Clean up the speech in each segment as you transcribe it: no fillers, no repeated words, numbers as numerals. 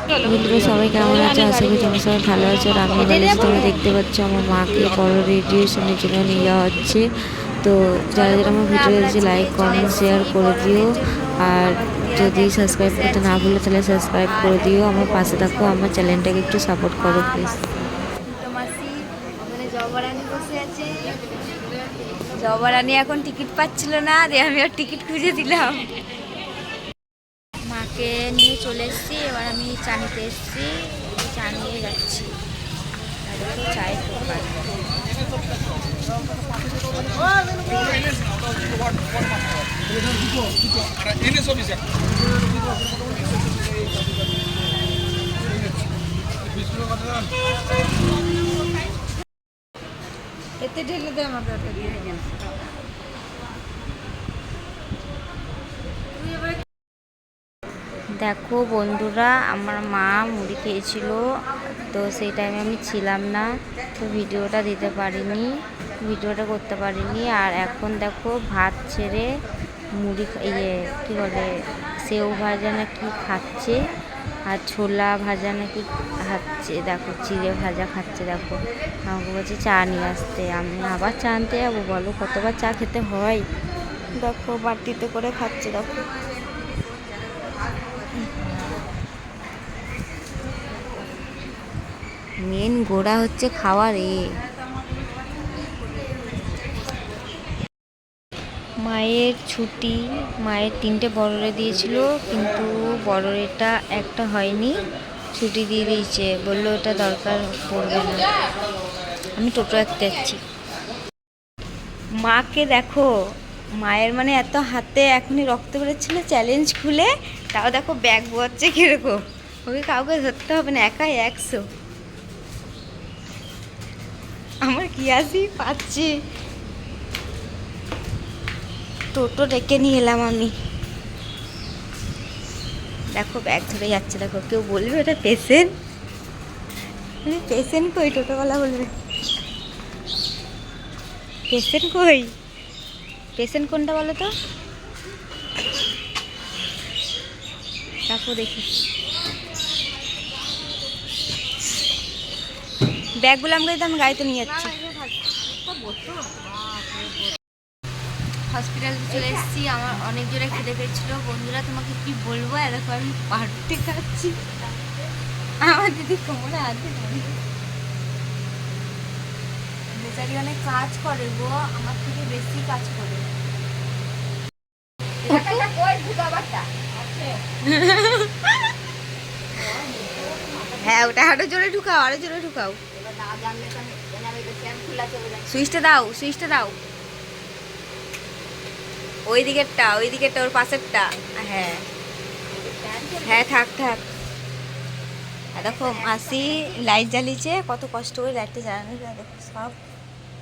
বন্ধুরা সবাই কেমন আছে? আশা করি তোমরা সবাই ভালো আছো। আর আমি ভালো আছি। তোমরা দেখতে পাচ্ছ আমার মাকে বড় রেডিয়েশনের জন্য নিয়ে যাওয়া হচ্ছে। তো যারা যারা আমার ভিডিও দেখছে লাইক কমেন্ট শেয়ার করে দিও। আর যদি সাবস্ক্রাইব করতে না ভুলো তাহলে সাবস্ক্রাইব করে দিও। আমার পাশে থাকো, আমার চ্যানেলটাকে একটু সাপোর্ট করো প্লিজ। জবারানি এখন টিকিট পাচ্ছিল না, দিয়ে আমি আর টিকিট খুঁজে দিলাম। মাকে নিয়ে চলে এসেছি, এবার আমি চা নিতে এসেছি, চা নিয়ে যাচ্ছি। চায়ের দোকান এতে ঢেলে দেয় আমাকে। দেখো বন্ধুরা, আমার মা মুড়ি খেয়েছিল, তো সেই টাইমে আমি ছিলাম না, তো ভিডিওটা দিতে পারিনি, ভিডিওটা করতে পারিনি। আর এখন দেখো ভাত ছেড়ে মুড়ি কী বলে সেও ভাজা না কি খাচ্ছে, আর ছোলা ভাজা নাকি খাচ্ছে। দেখো চিড়ে ভাজা খাচ্ছে। দেখো আমাকে বলছে চা নিয়ে আসতে, আমি আবার চা আনতে যাবো? বলো কতবার চা খেতে হয়। দেখো বাটিতে করে খাচ্ছে। দেখো মেন গোড়া হচ্ছে খাওয়ার। মায়ের ছুটি, মায়ের 3টে বড়রে দিয়েছিল, কিন্তু বড়রেটা একটা হয়নি, ছুটি দিয়ে দিয়েছে, বললো ওটা দরকার পড়বে না। আমি টোটো রাখতে যাচ্ছি। মাকে দেখো, মায়ের মানে এত হাতে এখনই রক্ত বেরোচ্ছিল চ্যালেঞ্জ খুলে, তাও দেখো ব্যাগ বোয়াচ্ছে কিরকম। ওকে কাউকে ধরতে হবে না, একাই 100। আমার কি আসি পাচ্ছি। টোটো ডেকে নিয়ে এলাম আমি। দেখো ব্যাগ ধরে যাচ্ছে। দেখো কেউ বলবে ওটা পেশেন্ট, পেশেন্ট কই? টোটোওয়ালা বলবে পেশেন্ট কই? পেশেন্ট কোনটা বলো তো? দেখো দেখি ব্যাগগুলো আমাকে আমি গাড়িতে নিয়ে যাচ্ছি। হসপিটালে চলে এসেছি। আমার অনেক জোরে খেতে পেয়েছিল। বন্ধুরা তোমাকে কি বলবো, দেখো আমি পার্টি খাচ্ছি। আমার দিদি কোমরে আছে, বেচারি অনেক কাজ করে গো, আমার থেকে বেশি কাজ করে। হ্যাঁ ওটা আরো জোরে ঢুকাও, আরো জোরে ঢুকাও। সুইচটা দাও, সুইচটা দাও। ওই দিকেরটা, ওই দিকেরটা, ওর পাশেরটা। হ্যাঁ হ্যাঁ থাক থাক। দেখো মাসি লাইট জ্বালিয়েছে, কত কষ্ট করে লাইটটা জ্বালানো যায়। দেখো সব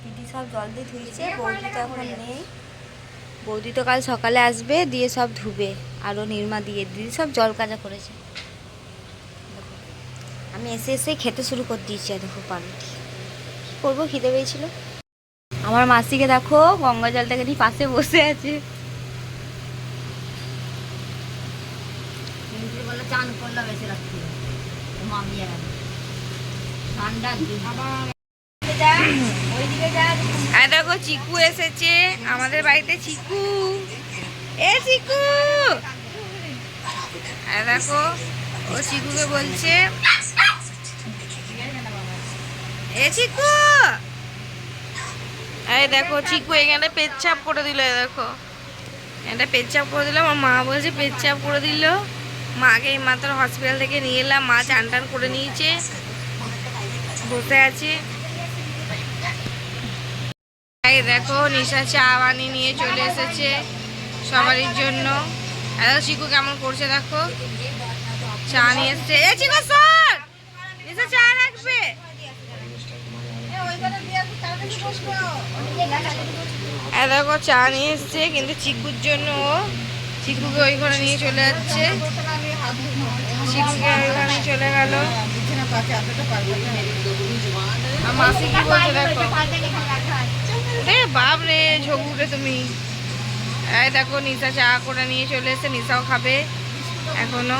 দিদি সব জল দিয়ে ধুয়েছে। বৌদি তো এখন নেই, বৌদি তো কাল সকালে আসবে, দিয়ে সব ধুবে, আরও নির্মা দিয়ে দিদি সব জল কাজা করেছে। আমি এসে এসে খেতে শুরু করে দিয়েছি। দেখো পাউরুটি কী করবো, খিদে পেয়েছিল। আমার মাসিকে দেখো গঙ্গা জলটাকে নিয়ে পাশে বসে আছে। চান করলাম এসে রাখছি দেখো চিকু এসেছে আমাদের বাড়িতে। চিকু, এ চিকু, দেখো ও চিকুকে বলছে এ চিকু। আরে দেখো চিকু এখানে পেচ্ছাপ করে দিল। দেখো এটা পেচ্ছাপ করে দিল। আমার মা বলছে পেচ্ছাপ করে দিল। মাকে এই মাত্র হসপিটাল থেকে নিয়ে এলাম। মা চান টান করে নিয়েছে, বসে আছে। এই দেখো নিশা চা বানিয়ে নিয়ে চলে এসেছে সবারই জন্য। এত চিকু কেমন করছে দেখো, চা নিয়ে এসছে। এ চিকু স্যার নিশা চা রাখবে। দেখো চা নিয়ে এসছে, কিন্তু চিকুর জন্য ও চিকুকে ওই ঘরে নিয়ে চলে যাচ্ছে। চিকুকে ওই ঘরে চলে গেল। মাসি কি বলছে দেখো। বাপ রে ঝগুকে তুমি। এই দেখো নিশা চা করে নিয়ে চলে এসে, নিশাও খাবে এখনো।